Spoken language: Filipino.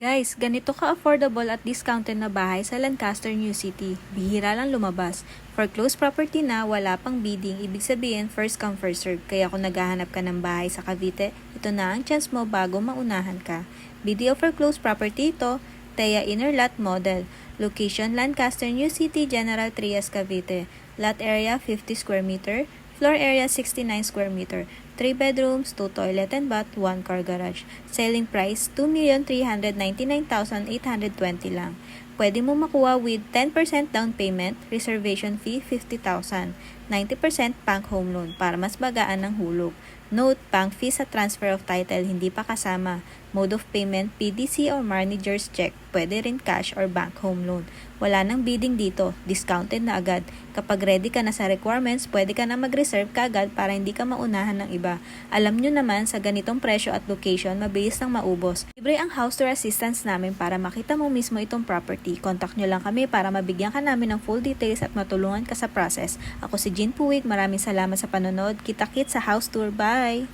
Guys, ganito ka-affordable at discounted na bahay sa Lancaster, New City. Bihira lang lumabas. For close property na, wala pang bidding, ibig sabihin first come first serve. Kaya kung naghahanap ka ng bahay sa Cavite, ito na ang chance mo bago maunahan ka. BDO for close property ito, Thea Inner Lot Model. Location Lancaster, New City, General Trias, Cavite. Lot area 50 square meter. Floor area 69 square meter, 3 bedrooms, 2 toilet and bath, 1 car garage. Selling price 2,399,820 lang. Pwede mo makuha with 10% down payment, reservation fee 50,000, 90% bank home loan para mas bagaan ng hulog. Note, bank fee sa transfer of title hindi pa kasama. Mode of payment, PDC or manager's check. Pwede rin cash or bank home loan. Wala nang bidding dito, discounted na agad. Kapag ready ka na sa requirements, pwede ka na mag-reserve kaagad para hindi ka maunahan ng iba. Alam nyo naman, sa ganitong presyo at location, mabilis nang maubos. Libre ang house tour assistance namin para makita mo mismo itong property. Contact nyo lang kami para mabigyan ka namin ng full details at matulungan ka sa process. Ako si Jean Puig, maraming salamat sa panonood. Kita-kits sa house tour, bye!